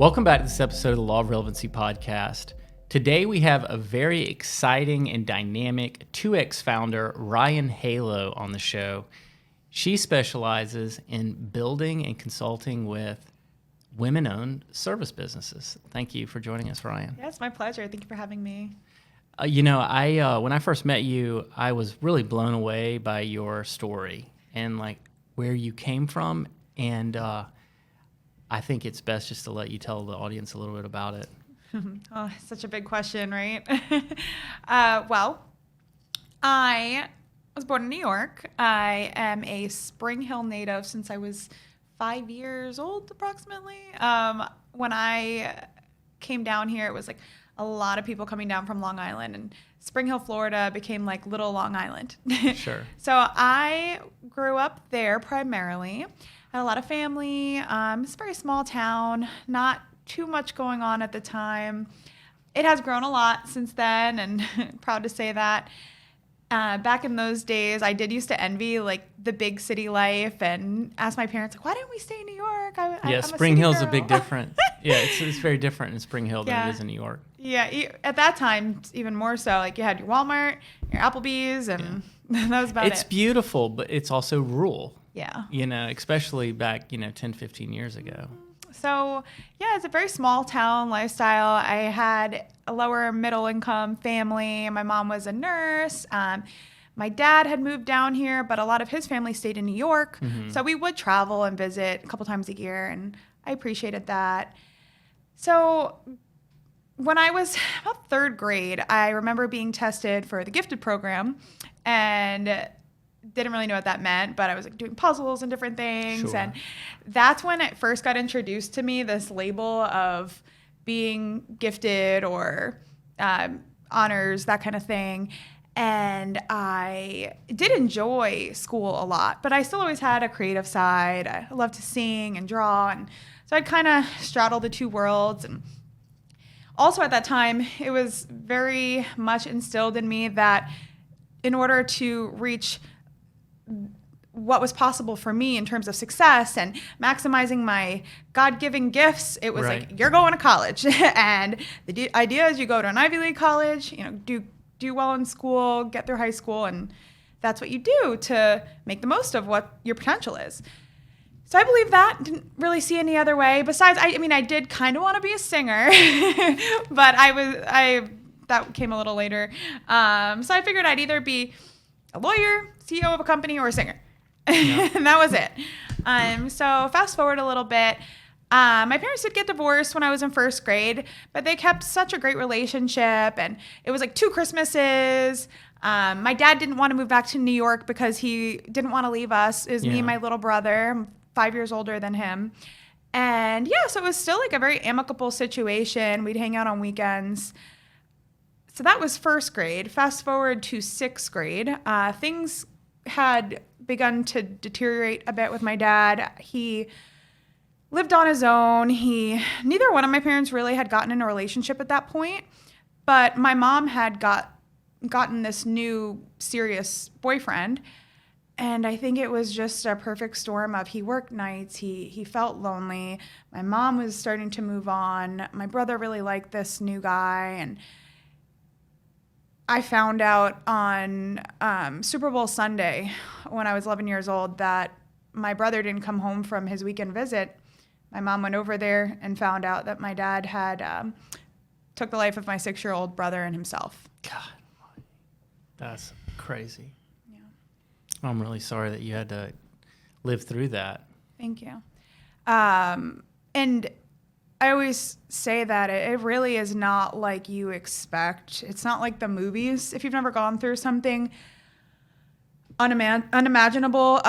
Welcome back to this episode of the Law of Relevancy podcast. Today we have a very exciting and dynamic 2X founder, Ryann Halo, on the show. She specializes in building and consulting with women-owned service businesses. Thank you for joining us, Ryann. Yeah, it's my pleasure. Thank you for having me. When I first met you, I was really blown away by your story and like where you came from, and I think it's best just to let you tell the audience a little bit about it. Oh, such a big question, right? Well, I was born in New York. I am a Spring Hill native since I was 5 years old, approximately. When I came down here, it was like a lot of people coming down from Long Island, and Spring Hill, Florida became like little Long Island. Sure. So I grew up there primarily. Had a lot of family. It's a very small town, not too much going on at the time. It has grown a lot since then, and proud to say that. Back in those days, I did used to envy like the big city life and ask my parents, like, why didn't we stay in New York? I'm Spring Hill's a big difference. Yeah, it's very different in Spring Hill than it is in New York. Yeah, at that time, even more so. Like you had your Walmart, your Applebee's, and that was about it. It's beautiful, but it's also rural. Yeah. Especially back, 10, 15 years ago. So, yeah, it's a very small town lifestyle. I had a lower middle income family. My mom was a nurse. My dad had moved down here, but a lot of his family stayed in New York. Mm-hmm. So we would travel and visit a couple times a year, and I appreciated that. So when I was about third grade, I remember being tested for the gifted program, and didn't really know what that meant, but I was like doing puzzles and different things. Sure. And that's when it first got introduced to me, this label of being gifted or honors, that kind of thing. And I did enjoy school a lot, but I still always had a creative side. I loved to sing and draw. And so I'd kind of straddle the two worlds. And also at that time, it was very much instilled in me that in order to reach what was possible for me in terms of success and maximizing my God-given gifts, it was right. Like, you're going to college. And the idea is you go to an Ivy League college, do well in school, get through high school, and that's what you do to make the most of what your potential is. So I believe that. Didn't really see any other way. Besides, I did kind of want to be a singer, but that came a little later. So I figured I'd either be a lawyer, CEO of a company, or a singer. Yeah. And that was it. So fast forward a little bit. My parents did get divorced when I was in first grade, but they kept such a great relationship, and it was like 2 Christmases. My dad didn't want to move back to New York because he didn't want to leave us. It was me and my little brother. I'm 5 years older than him. And so it was still like a very amicable situation. We'd hang out on weekends. So that was first grade. Fast forward to 6th grade. Things had begun to deteriorate a bit with my dad. He lived on his own. Neither one of my parents really had gotten in a relationship at that point, but my mom had gotten this new serious boyfriend, and I think it was just a perfect storm of he worked nights, he felt lonely. My mom was starting to move on. My brother really liked this new guy, and I found out on Super Bowl Sunday when I was 11 years old that my brother didn't come home from his weekend visit. My mom went over there and found out that my dad had took the life of my 6-year-old brother and himself. God, that's crazy. Yeah. I'm really sorry that you had to live through that. Thank you. And I always say that it really is not like you expect. It's not like the movies. If you've never gone through something unimaginable,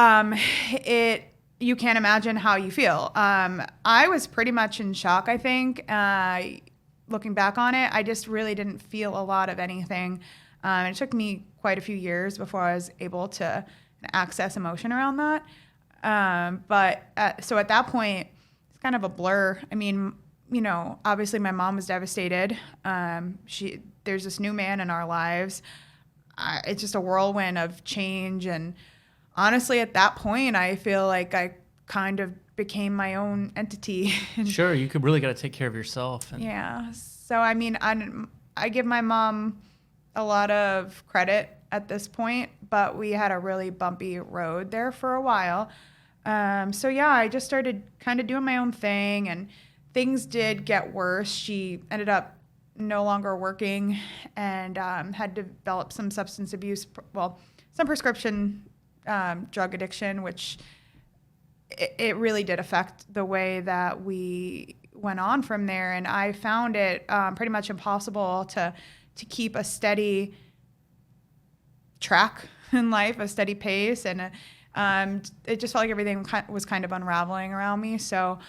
you can't imagine how you feel. I was pretty much in shock, I think. Looking back on it, I just really didn't feel a lot of anything. It took me quite a few years before I was able to access emotion around that. So at that point, it's kind of a blur. I mean, obviously my mom was devastated. There's this new man in our lives. It's just a whirlwind of change. And honestly, at that point, I feel like I kind of became my own entity. Sure, you could really got to take care of yourself. Yeah. So, I mean, I give my mom a lot of credit at this point, but we had a really bumpy road there for a while. So, yeah, I just started kind of doing my own thing, and things did get worse. She ended up no longer working and had developed some substance abuse, some prescription drug addiction, which it really did affect the way that we went on from there. And I found it pretty much impossible to keep a steady track in life, a steady pace. And it just felt like everything was kind of unraveling around me. So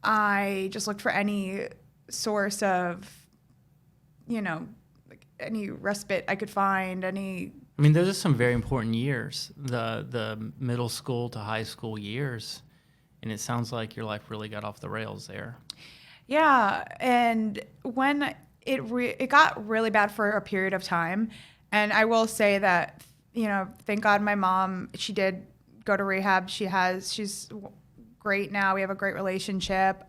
I just looked for any source of, like any respite I could find, I mean, those are some very important years, the middle school to high school years, and it sounds like your life really got off the rails there. Yeah, and when it got really bad for a period of time, and I will say that, thank God my mom, she did go to rehab. She's great now. We have a great relationship,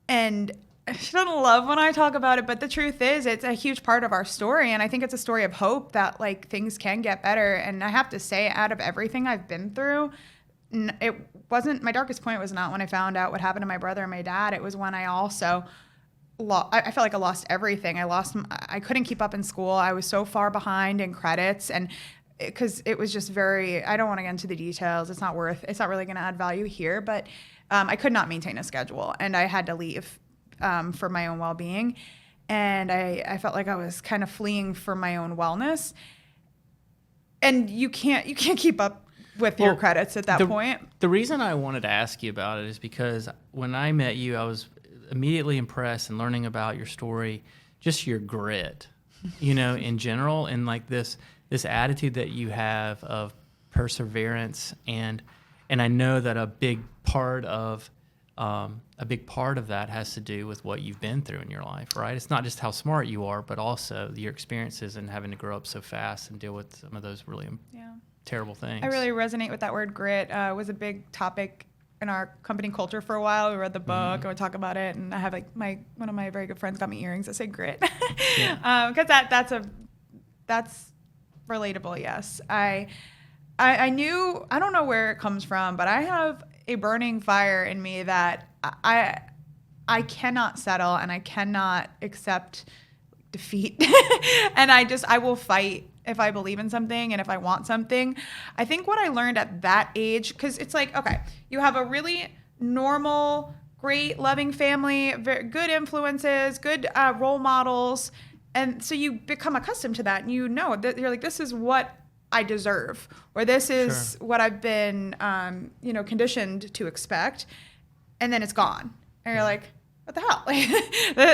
and she doesn't love when I talk about it, but the truth is it's a huge part of our story. And I think it's a story of hope that like things can get better. And I have to say, out of everything I've been through, it wasn't, my darkest point was not when I found out what happened to my brother and my dad. It was when I also I felt like I lost everything. I couldn't keep up in school. I was so far behind in credits, and because it was just I don't want to get into the details. It's not really going to add value here, but I could not maintain a schedule, and I had to leave for my own well-being. And I felt like I was kind of fleeing for my own wellness. And you can't keep up with your credits at that point. The reason I wanted to ask you about it is because when I met you, I was immediately impressed in learning about your story, just your grit, in general, and like this attitude that you have of perseverance. And I know that a big part of that has to do with what you've been through in your life, right? It's not just how smart you are, but also your experiences and having to grow up so fast and deal with some of those really terrible things. I really resonate with that word grit. It was a big topic in our company culture for a while. We read the book and we talk about it, and I have like one of my very good friends got me earrings that say grit, because that's relatable. Yes, I knew, I don't know where it comes from, but I have a burning fire in me that I cannot settle, and I cannot accept defeat. And I will fight if I believe in something and if I want something. I think what I learned at that age, because it's like, okay, you have a really normal, great, loving family, very good influences, good role models. And so you become accustomed to that, and that you're like, this is what I deserve, or this is what I've been, conditioned to expect. And then it's gone. And you're like, what the hell? Like,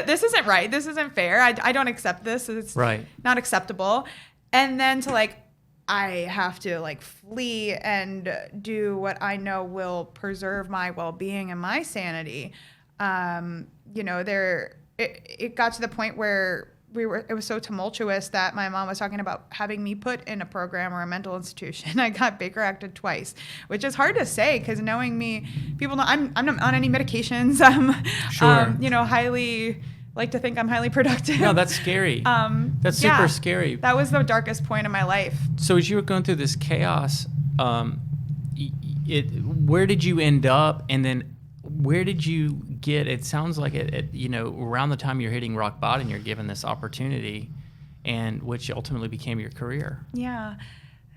this isn't right. This isn't fair. I don't accept this. It's not acceptable. And then I have to flee and do what I know will preserve my well-being and my sanity. It got to the point where it was so tumultuous that my mom was talking about having me put in a program or a mental institution. I got Baker acted twice, which is hard to say because knowing me, people know I'm not on any medications. Highly like to think I'm highly productive. No, that's scary. That's super scary. That was the darkest point in my life. So as you were going through this chaos, where did you end up? And then where did you get, it sounds like around the time you're hitting rock bottom, you're given this opportunity, and which ultimately became your career. Yeah.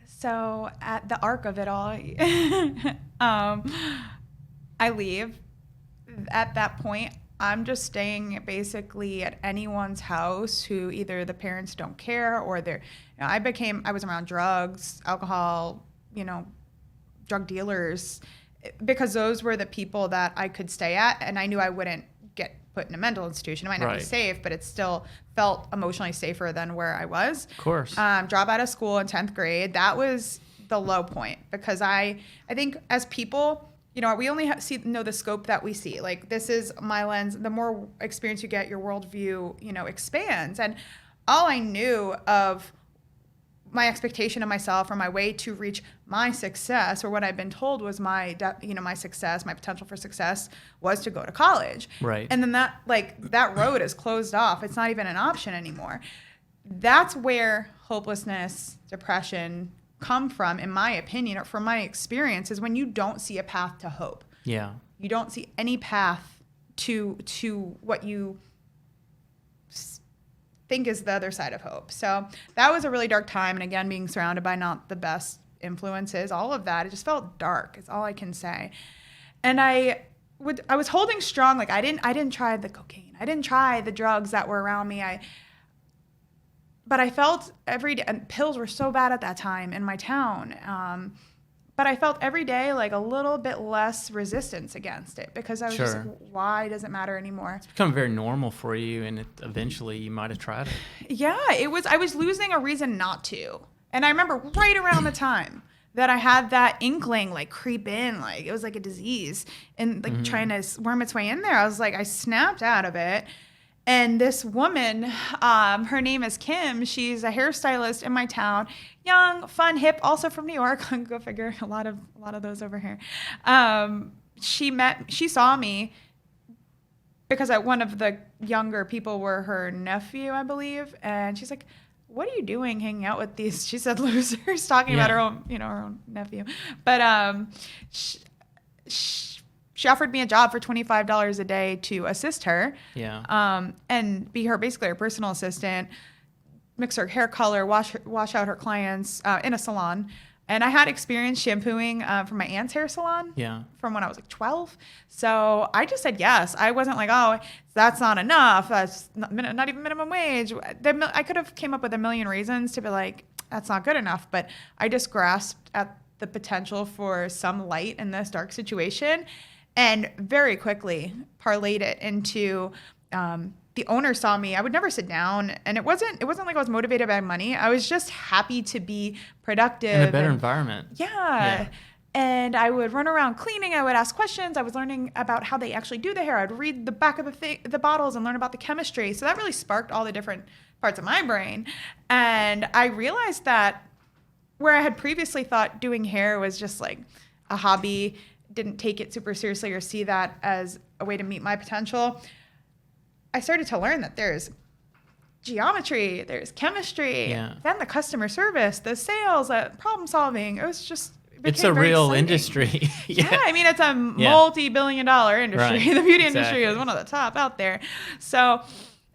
So at the arc of it all, I leave. At that point, I'm just staying basically at anyone's house who either the parents don't care or I was around drugs, alcohol, drug dealers, because those were the people that I could stay at, and I knew I wouldn't get put in a mental institution. It might not be safe, but it still felt emotionally safer than where I was. Of course. Drop out of school in 10th grade. That was the low point, because I think as people, we only know the scope that we see. Like, this is my lens. The more experience you get, your worldview, expands. And all I knew of my expectation of myself or my way to reach my success, or what I've been told was my success, my potential for success was to go to college. Right. And then that road is closed off. It's not even an option anymore. That's where hopelessness, depression come from, in my opinion, or from my experience, is when you don't see a path to hope. Yeah. You don't see any path to what you think is the other side of hope. So that was a really dark time. And again, being surrounded by not the best influences, all of that, it just felt dark, is all I can say. And I was holding strong. Like I didn't try the cocaine. I didn't try the drugs that were around me. But I felt every day, and pills were so bad at that time in my town. But I felt every day like a little bit less resistance against it, because I was just like, why does it matter anymore? It's become very normal for you, and eventually you might have tried it. Yeah, I was losing a reason not to. And I remember right around the time that I had that inkling like creep in, like it was like a disease and like trying to worm its way in there. I was like, I snapped out of it. And this woman, her name is Kim. She's a hairstylist in my town, young, fun, hip, also from New York. Go figure. A lot of those over here. She saw me because one of the younger people were her nephew, I believe, and she's like, "What are you doing, hanging out with these?" She said, "Losers," talking about her own nephew. But she offered me a job for $25 a day to assist her. Yeah. And be basically her personal assistant, mix her hair color, wash out her clients in a salon. And I had experience shampooing from my aunt's hair salon from when I was like 12. So I just said yes. I wasn't like, oh, that's not enough. That's not even minimum wage. I could have came up with a million reasons to be like, that's not good enough. But I just grasped at the potential for some light in this dark situation, and very quickly parlayed it into the owner saw me. I would never sit down, and it wasn't like I was motivated by money. I was just happy to be productive. In a better environment. Yeah. And I would run around cleaning. I would ask questions. I was learning about how they actually do the hair. I'd read the back of the bottles and learn about the chemistry. So that really sparked all the different parts of my brain. And I realized that where I had previously thought doing hair was just like a hobby, didn't take it super seriously or see that as a way to meet my potential, I started to learn that there's geometry, there's chemistry, then the customer service, the sales, problem solving. It was just, it's a real industry. Yeah, I mean, it's a multi-billion-dollar industry. Right. The beauty industry is one of the top out there. So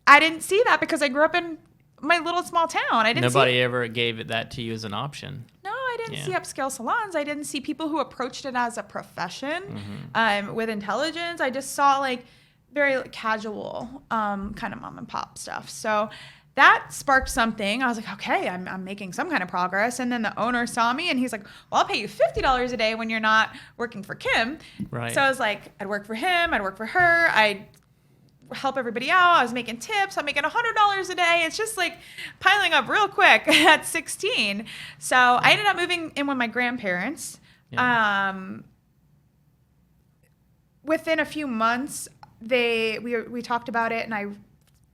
I didn't see that because I grew up in my little small town. Nobody ever gave it that to you as an option. No, I didn't see upscale salons. I didn't see people who approached it as a profession with intelligence. I just saw like very casual kind of mom and pop stuff. So that sparked something. I was like, okay, I'm making some kind of progress. And then the owner saw me and he's like, well, I'll pay you $50 a day when you're not working for Kim. Right. So I was like, I'd work for him. I'd work for her. I'd help everybody out. I was making tips. I'm making $100 a day. It's just like piling up real quick at 16. So I ended up moving in with my grandparents. Within a few months, we talked about it, and I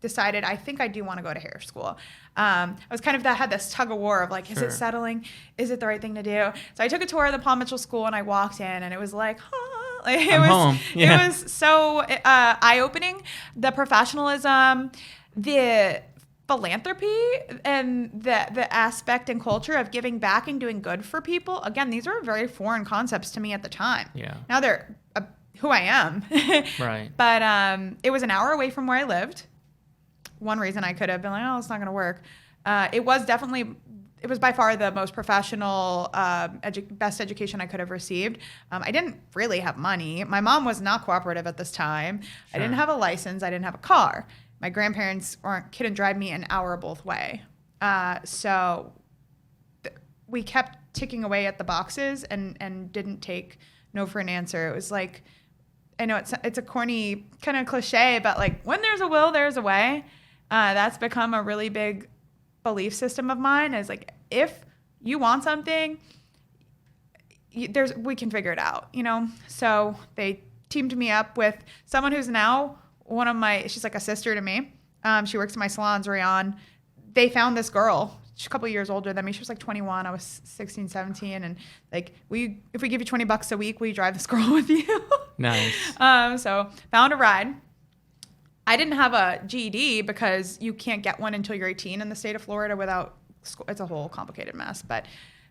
decided I think I do want to go to hair school. I was kind of had this tug of war of like, is it settling? Is it the right thing to do? So I took a tour of the Paul Mitchell School, and I walked in, and it was like, like it was so eye-opening. The professionalism, the philanthropy, and the aspect and culture of giving back and doing good for people. Again, these were very foreign concepts to me at the time. Yeah. Now they're who I am. Right. But it was an hour away from where I lived. One reason I could have been like, oh, it's not going to work. It was by far the most professional, best education I could have received. I didn't really have money. My mom was not cooperative at this time. Sure. I didn't have a license. I didn't have a car. My grandparents couldn't drive me an hour both way. So we kept ticking away at the boxes and didn't take no for an answer. It was like, I know it's a corny kind of cliche, but like when there's a will, there's a way. That's become a really big belief system of mine, is like, if you want something, we can figure it out, you know? So they teamed me up with someone who's now she's like a sister to me. She works in my salons, Ryann. They found this girl a couple years older than me. She was like 21. I was 16, 17. And like, if we give you $20 a week, will you drive this girl with you? Nice. So found a ride. I didn't have a GED because you can't get one until you're 18 in the state of Florida without school. It's a whole complicated mess. But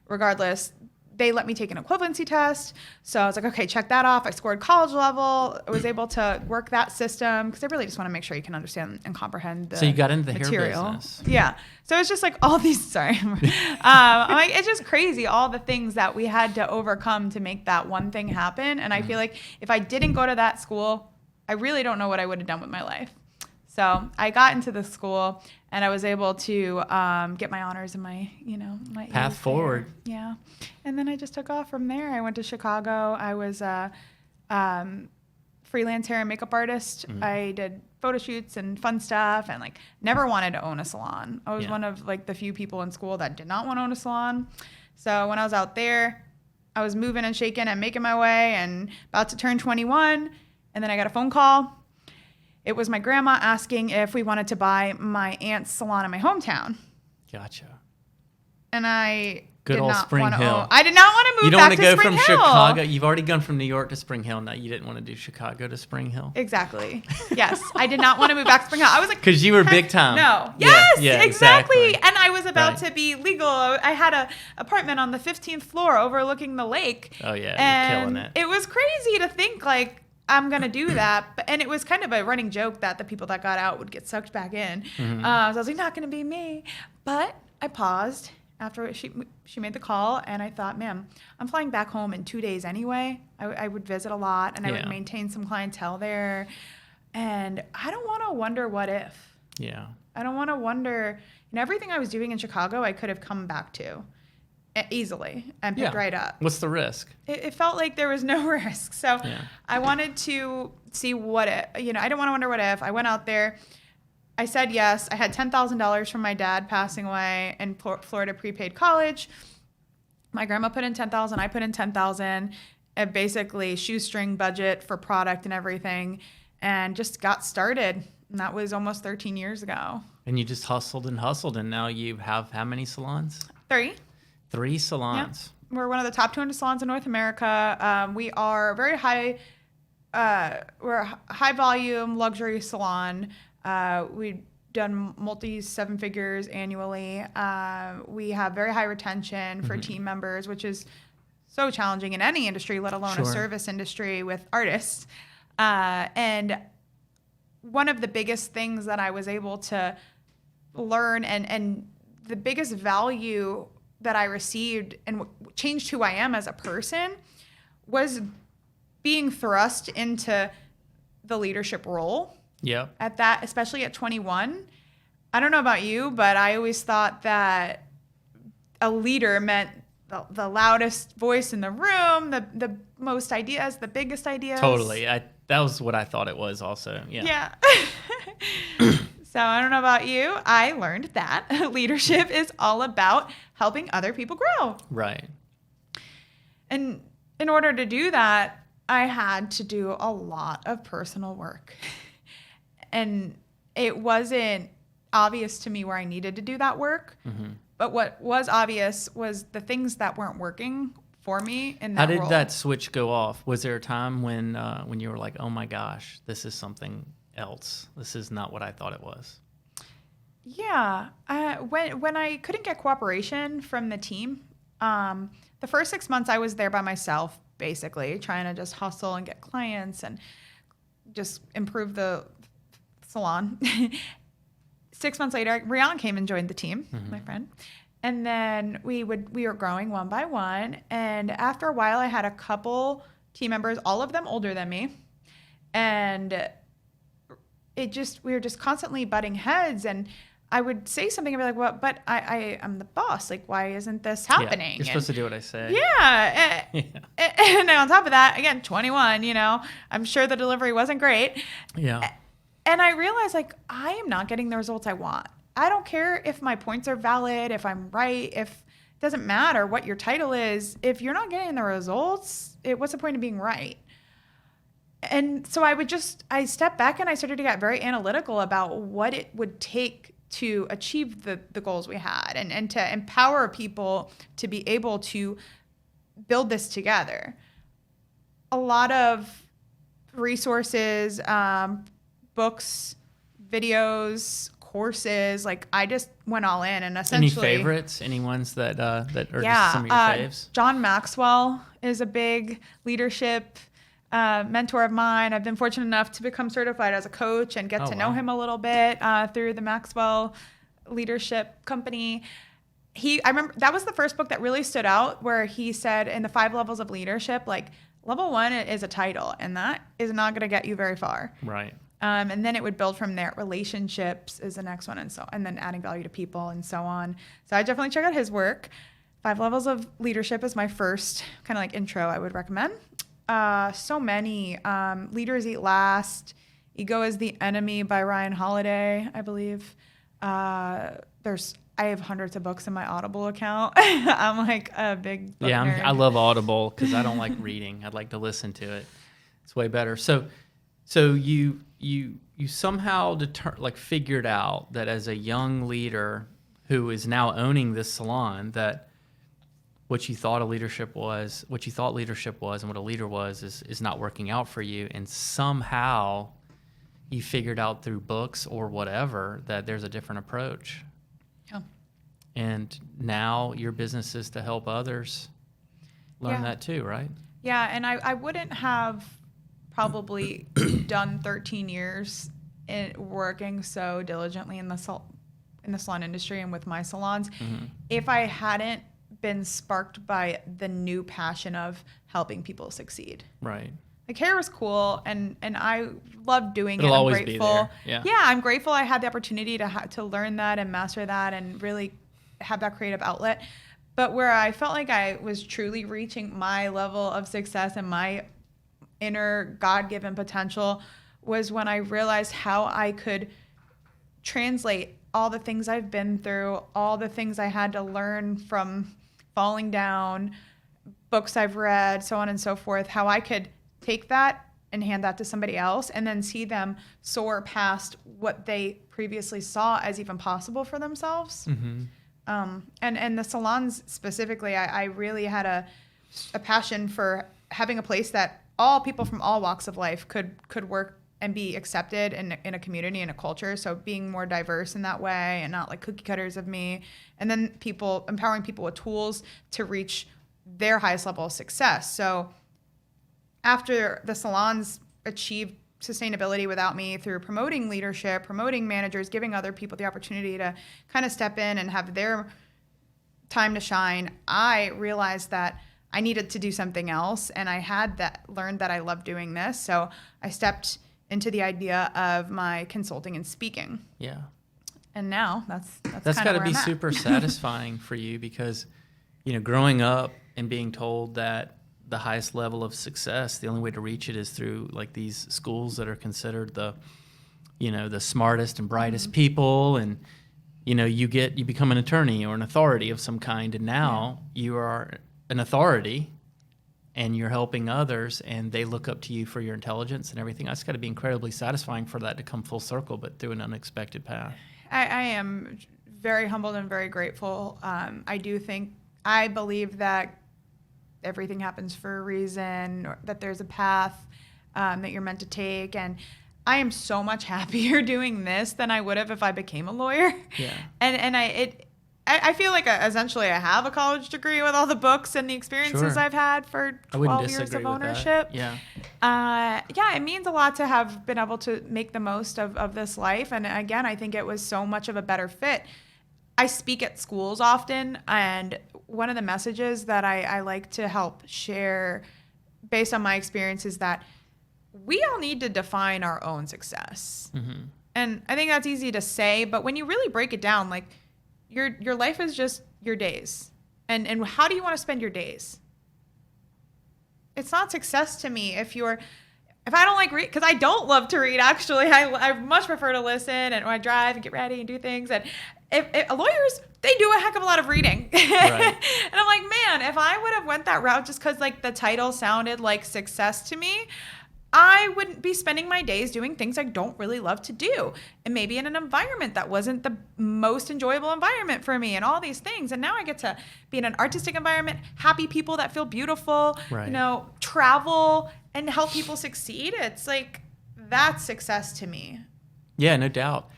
regardless, they let me take an equivalency test. So I was like, okay, check that off. I scored college level. I was able to work that system because I really just want to make sure you can understand and comprehend the So you got into the material. hair business. Yeah. So it's just like all these, sorry. I'm like, it's just crazy, all the things that we had to overcome to make that one thing happen. And I feel like if I didn't go to that school, I really don't know what I would have done with my life. So I got into the school and I was able to get my honors and my Path forward. Yeah. And then I just took off from there. I went to Chicago. I was a freelance hair and makeup artist. I did photo shoots and fun stuff and like never wanted to own a salon. I was one of like the few people in school that did not want to own a salon. So when I was out there, I was moving and shaking and making my way and about to turn 21. And then I got a phone call. It was my grandma asking if we wanted to buy my aunt's salon in my hometown. Gotcha. And I Good did old not Spring want to Hill. I did not want to move You don't back want to to go Spring from Hill. Chicago. You've already gone from New York to Spring Hill. Now you didn't want to do Chicago to Spring Hill. Exactly. Yes. I did not want to move back to Spring Hill. I was like, because you were big time. No. Yeah, Yes, yeah, exactly. And I was about Right. to be legal. I had an apartment on the 15th floor overlooking the lake. Oh yeah, And you're killing it. it was crazy to think like, I'm going to do that. And it was kind of a running joke that the people that got out would get sucked back in. So I was like, not going to be me. But I paused after she made the call. And I thought, man, I'm flying back home in 2 days anyway. I would visit a lot and I would maintain some clientele there. And I don't want to wonder what if. Yeah. I don't want to wonder. Everything I was doing in Chicago, I could have come back to easily and picked right up. What's the risk? It felt like there was no risk. So Yeah. I wanted to see what if. I didn't want to wonder what if. I went out there. I said yes. I had $10,000 from my dad passing away in Florida prepaid college. My grandma put in $10,000. I put in $10,000. Basically shoestring budget for product and everything, and just got started. And that was almost 13 years ago. And you just hustled, and now you have how many salons? 3. 3 salons. Yeah. We're one of the top 200 salons in North America. We are very high. We're a high volume luxury salon. We've done multi 7 figures annually. We have very high retention for team members, which is so challenging in any industry, let alone a service industry with artists. And one of the biggest things that I was able to learn and the biggest value that I received and changed who I am as a person was being thrust into the leadership role. Yeah. At that, especially at 21. I don't know about you, but I always thought that a leader meant the loudest voice in the room, the most ideas, the biggest ideas. Totally. That was what I thought it was also. Yeah. Yeah. So I don't know about you. I learned that leadership is all about helping other people grow. Right. And in order to do that, I had to do a lot of personal work. And it wasn't obvious to me where I needed to do that work. But what was obvious was the things that weren't working for me in that role. How did that switch go off? Was there a time when you were like, oh my gosh, this is something else. This is not what I thought it was. Yeah. When I couldn't get cooperation from the team, the first 6 months I was there by myself, basically, trying to just hustle and get clients and just improve the salon. 6 months later, Ryann came and joined the team, my friend. And then we were growing one by one. And after a while, I had a couple team members, all of them older than me. And we were just constantly butting heads. And I would say something and be like, well, but I'm the boss. Like, why isn't this happening? Yeah, you're supposed to do what I say. Yeah. And on top of that, again, 21, I'm sure the delivery wasn't great. Yeah. And I realized, like, I am not getting the results I want. I don't care if my points are valid, if I'm right, it doesn't matter what your title is. If you're not getting the results, what's the point of being right? And so I stepped back and I started to get very analytical about what it would take to achieve the goals we had and to empower people to be able to build this together. A lot of resources, books, videos, courses, like I just went all in and essentially. Any favorites? Any ones that are just some of your faves? John Maxwell is a big leadership mentor of mine. I've been fortunate enough to become certified as a coach and get to know him a little bit through the Maxwell Leadership Company. I remember that was the first book that really stood out, where he said in the 5 levels of leadership, like level 1 is a title, and that is not going to get you very far. Right. And then it would build from there. Relationships is the next one, and then adding value to people and so on. So I definitely check out his work. 5 levels of leadership is my first kind of like intro I would recommend. So many. Leaders Eat Last. Ego is the Enemy by Ryann Holiday, I believe. I have hundreds of books in my Audible account. I'm like a big book nerd. I love Audible because I don't like reading. I'd like to listen to it. It's way better. So you somehow figured out that as a young leader who is now owning this salon, that what you thought leadership was, and what a leader was is not working out for you, and somehow you figured out through books or whatever that there's a different approach. Yeah. And now your business is to help others learn that too, right? Yeah, and I wouldn't have probably done 13 years in working so diligently in the salon industry and with my salons if I hadn't been sparked by the new passion of helping people succeed. Right. Like hair was cool, and I loved doing it. It'll I'm always grateful. be there. Yeah, I'm grateful I had the opportunity to learn that and master that and really have that creative outlet. But where I felt like I was truly reaching my level of success and my inner God-given potential was when I realized how I could translate all the things I've been through, all the things I had to learn from falling down, books I've read, so on and so forth, how I could take that and hand that to somebody else and then see them soar past what they previously saw as even possible for themselves. And the salons specifically, I really had a passion for having a place that all people from all walks of life could work and be accepted in a community and a culture. So being more diverse in that way and not like cookie cutters of me. And then empowering people with tools to reach their highest level of success. So after the salons achieved sustainability without me through promoting leadership, promoting managers, giving other people the opportunity to kind of step in and have their time to shine, I realized that I needed to do something else. And I had learned that I loved doing this. So I stepped into the idea of my consulting and speaking. Yeah. And now that's got to be super satisfying for you because, growing up and being told that the highest level of success, the only way to reach it is through like these schools that are considered the smartest and brightest people. And, you become an attorney or an authority of some kind. And now you are an authority and you're helping others and they look up to you for your intelligence and everything. That's got to be incredibly satisfying for that to come full circle, but through an unexpected path. I am very humbled and very grateful. I believe that everything happens for a reason, or that there's a path that you're meant to take. And I am so much happier doing this than I would have if I became a lawyer. Yeah. And I feel like essentially I have a college degree with all the books and the experiences I've had for 12 years of ownership. Yeah. It means a lot to have been able to make the most of this life. And again, I think it was so much of a better fit. I speak at schools often, and one of the messages that I like to help share based on my experience is that we all need to define our own success. Mm-hmm. And I think that's easy to say, but when you really break it down, like your life is just your days. And how do you want to spend your days? It's not success to me if I don't like read, because I don't love to read, actually. I much prefer to listen and when I drive and get ready and do things. And if lawyers, they do a heck of a lot of reading. Right. And I'm like, man, if I would have went that route just because like the title sounded like success to me, I wouldn't be spending my days doing things I don't really love to do. And maybe in an environment that wasn't the most enjoyable environment for me and all these things. And now I get to be in an artistic environment, happy people that feel beautiful, Right. Travel and help people succeed. It's like, that's success to me. Yeah, no doubt.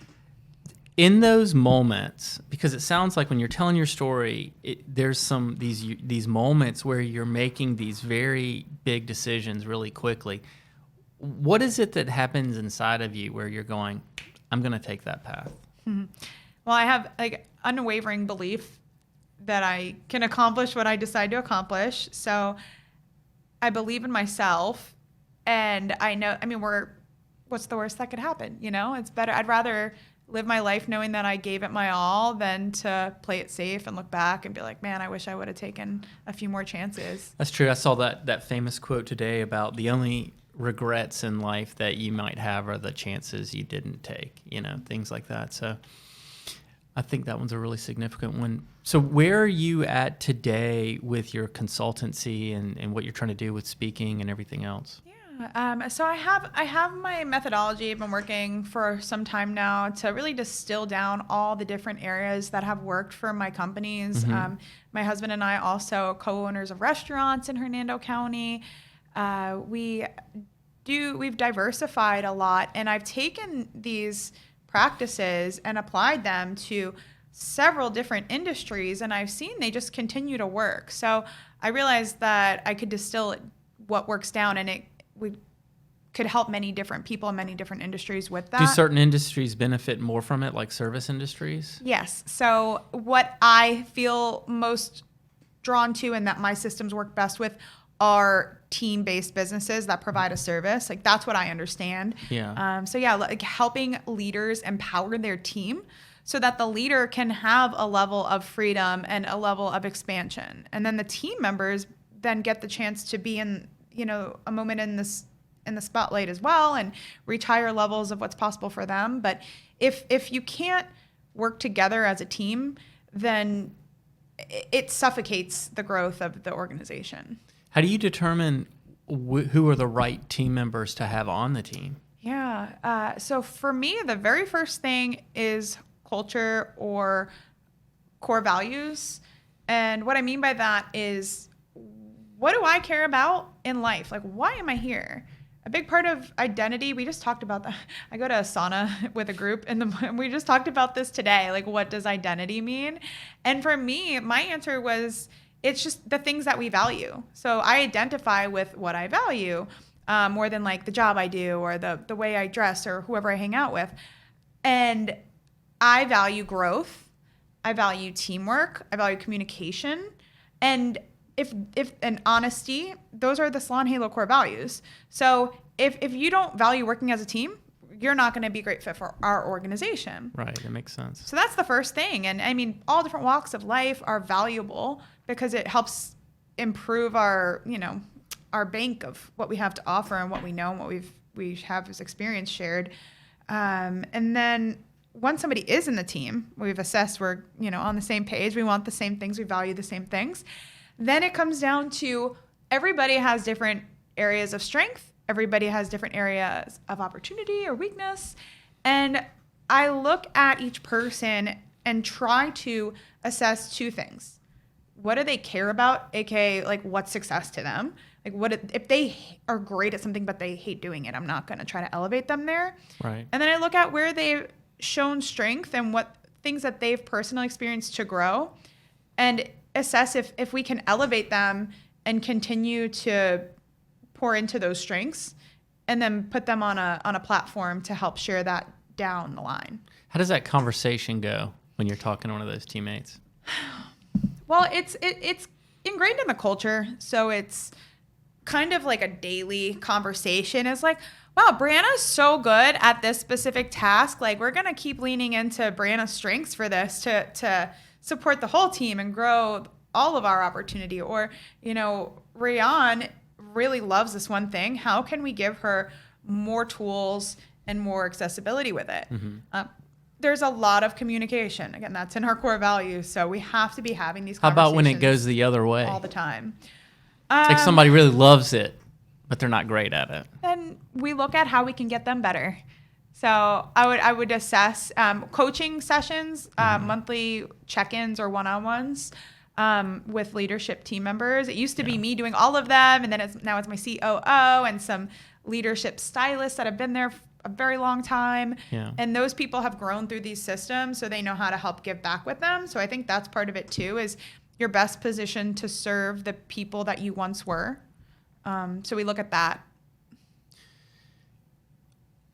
In those moments, because it sounds like when you're telling your story, there's these moments where you're making these very big decisions really quickly. What is it that happens inside of you where you're going, I'm going to take that path? Mm-hmm. Well, I have like unwavering belief that I can accomplish what I decide to accomplish. So I believe in myself, and I know, what's the worst that could happen? It's better. I'd rather live my life knowing that I gave it my all than to play it safe and look back and be like, man, I wish I would have taken a few more chances. That's true. I saw that famous quote today about the only regrets in life that you might have are the chances you didn't take, things like that. So I think that one's a really significant one. So where are you at today with your consultancy and what you're trying to do with speaking and everything else? So I have my methodology. I've been working for some time now to really distill down all the different areas that have worked for my companies. Mm-hmm. My husband and I also co-owners of restaurants in Hernando County. We've diversified a lot, and I've taken these practices and applied them to several different industries, and I've seen they just continue to work. So I realized that I could distill what works down, and we could help many different people in many different industries with that. Do certain industries benefit more from it, like service industries? Yes. So what I feel most drawn to and that my systems work best with are team-based businesses that provide a service. Like, that's what I understand. Yeah. Like helping leaders empower their team so that the leader can have a level of freedom and a level of expansion. And then the team members then get the chance to be in, a moment in the spotlight as well and reach higher levels of what's possible for them. But if you can't work together as a team, then it suffocates the growth of the organization. How do you determine who are the right team members to have on the team? Yeah. So for me, the very first thing is culture or core values. And what I mean by that is, what do I care about in life? Like, why am I here? A big part of identity, we just talked about that. I go to a sauna with a group and we just talked about this today. Like, what does identity mean? And for me, my answer was, it's just the things that we value. So I identify with what I value more than like the job I do or the way I dress or whoever I hang out with. And I value growth. I value teamwork. I value communication. And if and honesty, those are the Ryann Halo core values. So if you don't value working as a team, you're not going to be a great fit for our organization. Right, that makes sense. So that's the first thing. And I mean, all different walks of life are valuable because it helps improve our bank of what we have to offer and what we know and what we have as experience shared. And then once somebody is in the team, we've assessed we're on the same page, we want the same things, we value the same things. Then it comes down to everybody has different areas of strength. Everybody has different areas of opportunity or weakness. And I look at each person and try to assess two things. What do they care about? AKA, like, what's success to them? Like, if they are great at something but they hate doing it, I'm not going to try to elevate them there. Right. And then I look at where they've shown strength and what things that they've personally experienced to grow, and assess if we can elevate them and continue to pour into those strengths, and then put them on a platform to help share that down the line. How does that conversation go when you're talking to one of those teammates? Well, it's ingrained in the culture, so it's kind of like a daily conversation. It's like, wow, Brianna's so good at this specific task. Like, we're gonna keep leaning into Brianna's strengths for this to support the whole team and grow all of our opportunity. Or, Ryann really loves this one thing. How can we give her more tools and more accessibility with it? Mm-hmm. There's a lot of communication. Again, that's in our core values. So we have to be having these conversations. How about when it goes the other way? All the time. It's like somebody really loves it, but they're not great at it. Then we look at how we can get them better. So I would assess coaching sessions, monthly check-ins or one-on-ones with leadership team members. It used to be me doing all of them, and then now it's my COO and some leadership stylists that have been there a very long time. Yeah. And those people have grown through these systems, so they know how to help give back with them. So I think that's part of it too, is you're best positioned to serve the people that you once were. So we look at that.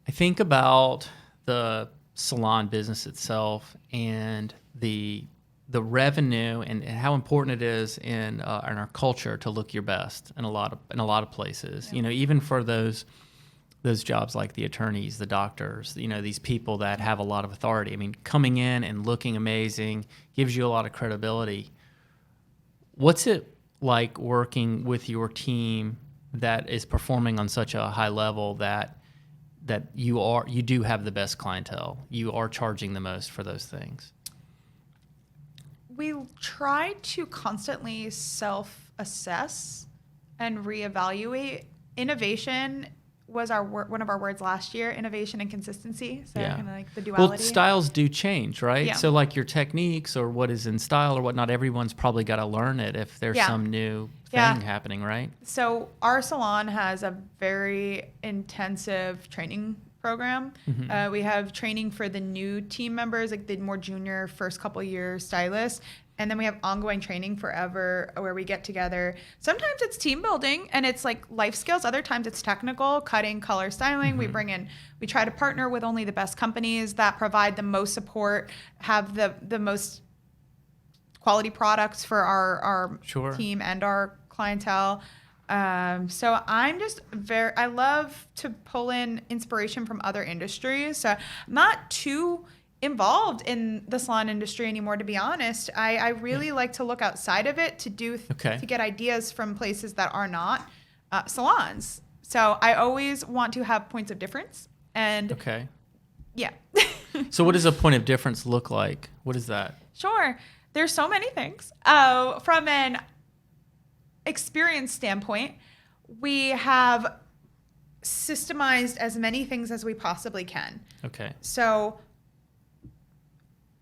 I think about the salon business itself and the revenue and how important it is in our culture to look your best in a lot of places. Yeah. You know, even for those jobs like the attorneys, the doctors, you know, these people that have a lot of authority. I mean, coming in and looking amazing gives you a lot of credibility. What's it like working with your team that is performing on such a high level that you do have the best clientele? You are charging the most for those things. We try to constantly self-assess and reevaluate. Innovation was one of our words last year, innovation and consistency. So kind of like the duality. Well, styles do change, right? Yeah. So like your techniques or what is in style or whatnot, everyone's probably got to learn it if there's some new thing happening, right? So our salon has a very intensive training program. We have training for the new team members, like the more junior first couple years stylists. And then we have ongoing training forever where we get together. Sometimes it's team building and it's like life skills. Other times it's technical, cutting, color, styling. We try to partner with only the best companies that provide the most support, have the most quality products for our team and our clientele. So I love to pull in inspiration from other industries. So I'm not too involved in the salon industry anymore, to be honest. I really like to look outside of it to get ideas from places that are not salons. So I always want to have points of difference. And yeah. So what does a point of difference look like? What is that? Sure. There's so many things. From an experience standpoint, we have systemized as many things as we possibly can. Okay. So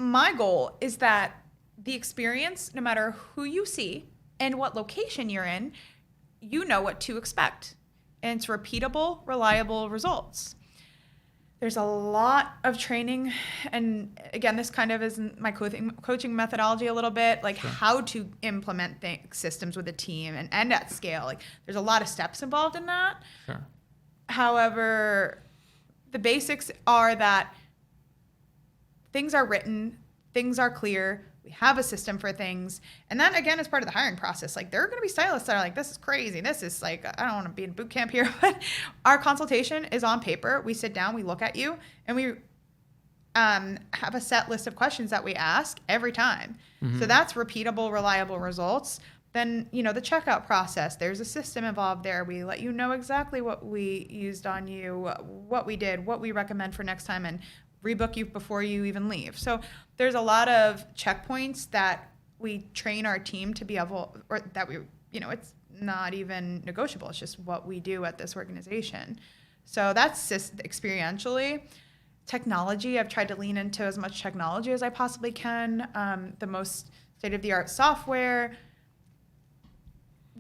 my goal is that the experience, no matter who you see and what location you're in, you know what to expect. And it's repeatable, reliable results. There's a lot of training. And again, this kind of is my coaching methodology a little bit, like how to implement systems with a team and at scale. Like there's a lot of steps involved in that. Sure. However, the basics are that things are written, things are clear, we have a system for things. And that, again, is part of the hiring process. Like, there are going to be stylists that are like, this is crazy. This is like, I don't want to be in boot camp here. But our consultation is on paper. We sit down, we look at you, and we have a set list of questions that we ask every time. So that's repeatable, reliable results. Then, the checkout process, there's a system involved there. We let you know exactly what we used on you, what we did, what we recommend for next time, and rebook you before you even leave. So there's a lot of checkpoints that we train our team to be able, or that we, it's not even negotiable. It's just what we do at this organization. So that's just experientially. Technology, I've tried to lean into as much technology as I possibly can. The most state-of-the-art software.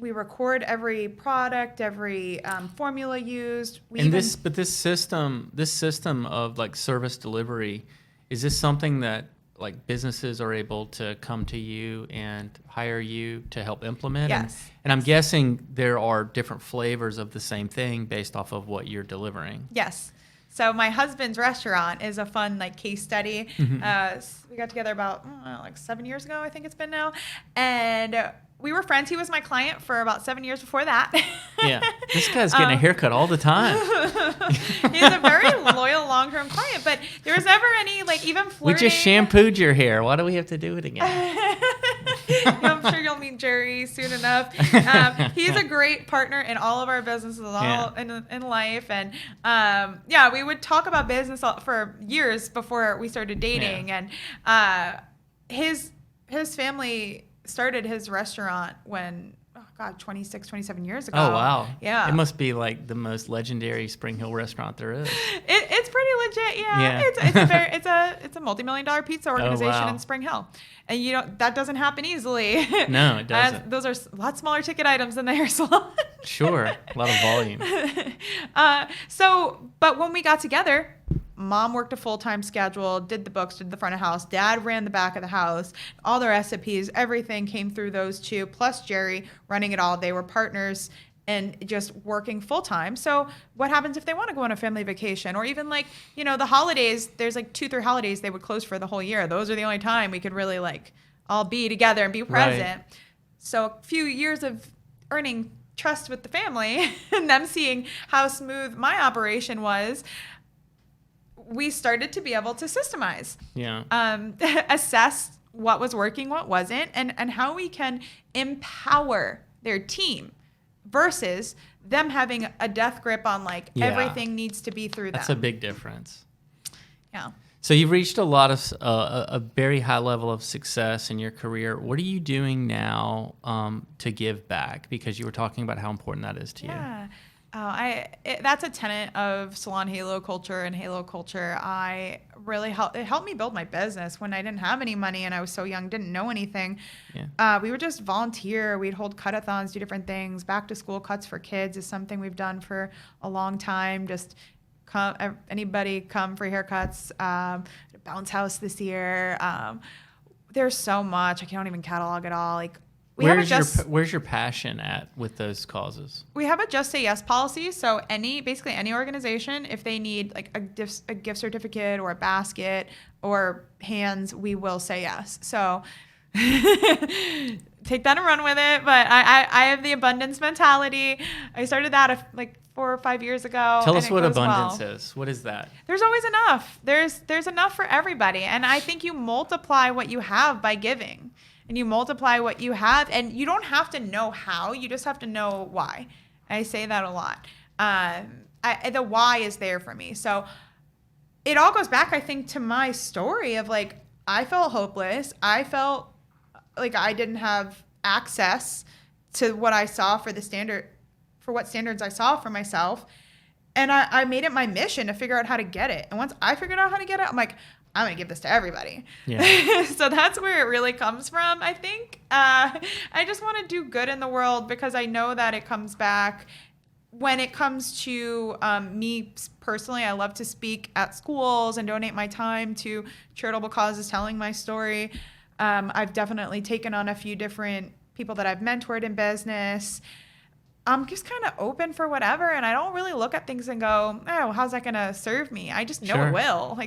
We record every product, every formula used. This system of like service delivery, is this something that like businesses are able to come to you and hire you to help implement? Yes. And I'm guessing there are different flavors of the same thing based off of what you're delivering. Yes. So my husband's restaurant is a fun case study. We got together about 7 years ago, I think it's been now, and we were friends. He was my client for about 7 years before that. Yeah, this guy's getting a haircut all the time. He's a very loyal, long-term client, but there was never any even flirting. We just shampooed your hair. Why do we have to do it again? I'm sure you'll meet Jerry soon enough. He's a great partner in all of our businesses, in life, and we would talk about business for years before we started dating. And his family started his restaurant when God, 26, 27 years ago. Oh, wow. Yeah. It must be like the most legendary Spring Hill restaurant there is. It's pretty legit. Yeah. It's a multi-million-dollar pizza organization wow. in Spring Hill. And that doesn't happen easily. No, it doesn't. Those are a lot smaller ticket items than the hair salon. Sure. A lot of volume. But when we got together, Mom worked a full-time schedule, did the books, did the front of house. Dad ran the back of the house. All the recipes, everything came through those two, plus Jerry running it all. They were partners and just working full-time. So what happens if they want to go on a family vacation? Or even like, the holidays, there's like 2-3 holidays they would close for the whole year. Those are the only time we could really like all be together and be present. Right. So a few years of earning trust with the family and them seeing how smooth my operation was, we started to be able to systemize, assess what was working, what wasn't, and how we can empower their team versus them having a death grip on everything needs to be through them. That's a big difference. Yeah. So you've reached a lot of a very high level of success in your career. What are you doing now to give back? Because you were talking about how important that is to you. Yeah. That's a tenet of Salon Halo culture and Halo culture. It helped me build my business when I didn't have any money and I was so young, didn't know anything. Yeah. We would just volunteer. We'd hold cut-a-thons, do different things. Back to school cuts for kids is something we've done for a long time. Just anybody come for haircuts. Bounce house this year. There's so much. I can't even catalog it all. Where's your passion at with those causes? We have a Just Say Yes policy. So basically any organization, if they need like a gift certificate or a basket or hands, we will say yes. So take that and run with it. But I have the abundance mentality. I started that 4 or 5 years ago. Tell us what abundance is. What is that? There's always enough. There's enough for everybody. And I think you multiply what you have by giving. And you multiply what you have, and you don't have to know how. You just have to know why. I say that a lot. The why is there for me. So it all goes back, I think, to my story of I felt hopeless. I felt like I didn't have access to what I saw for what standards I saw for myself. And I made it my mission to figure out how to get it. And once I figured out how to get it, I'm like, I'm going to give this to everybody. Yeah. So that's where it really comes from, I think. I just want to do good in the world because I know that it comes back. When it comes to me personally, I love to speak at schools and donate my time to charitable causes, telling my story. I've definitely taken on a few different people that I've mentored in business. I'm just kind of open for whatever, and I don't really look at things and go, oh, how's that going to serve me? I just know it will.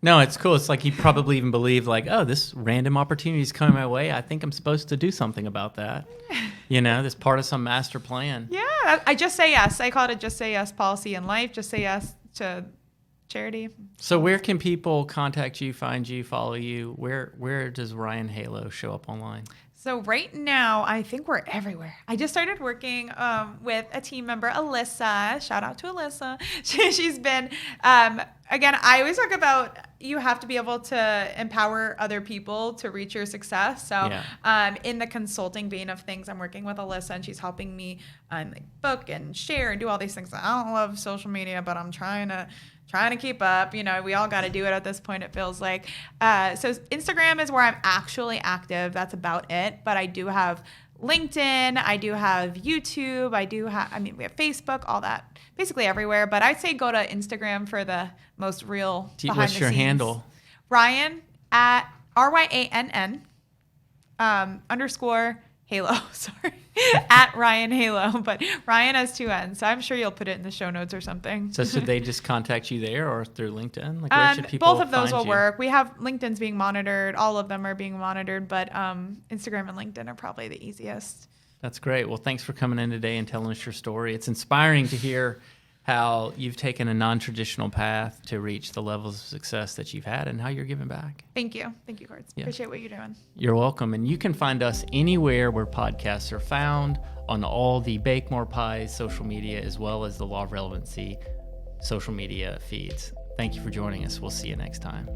No, it's cool. It's like you probably even believe this random opportunity is coming my way. I think I'm supposed to do something about that. This part of some master plan. Yeah, I just say yes. I call it a just say yes policy in life. Just say yes to charity. So where can people contact you, find you, follow you? Where does Ryann Halo show up online? So right now, I think we're everywhere. I just started working with a team member, Alyssa. Shout out to Alyssa. She's been, again, I always talk about you have to be able to empower other people to reach your success. So in the consulting vein of things, I'm working with Alyssa, and she's helping me book and share and do all these things. I don't love social media, but I'm trying to keep up. We all got to do it at this point, it feels like. So Instagram is where I'm actually active. That's about it. But I do have LinkedIn. I do have YouTube. We have Facebook, all that, basically everywhere. But I'd say go to Instagram for the most real behind the scenes. What's your handle? Ryann at RYANN _ Halo, sorry, at Ryann Halo, but Ryan has 2 N's, so I'm sure you'll put it in the show notes or something. So should they just contact you there or through LinkedIn? Where should people both of those will you? work. We have LinkedIn's being monitored. All of them are being monitored, but Instagram and LinkedIn are probably the easiest. That's great. Well, thanks for coming in today and telling us your story. It's inspiring to hear how you've taken a non-traditional path to reach the levels of success that you've had and how you're giving back. Thank you. Thank you, Courts. Yeah. Appreciate what you're doing. You're welcome. And you can find us anywhere where podcasts are found, on all the Bake More Pies social media, as well as the Law of Relevancy social media feeds. Thank you for joining us. We'll see you next time.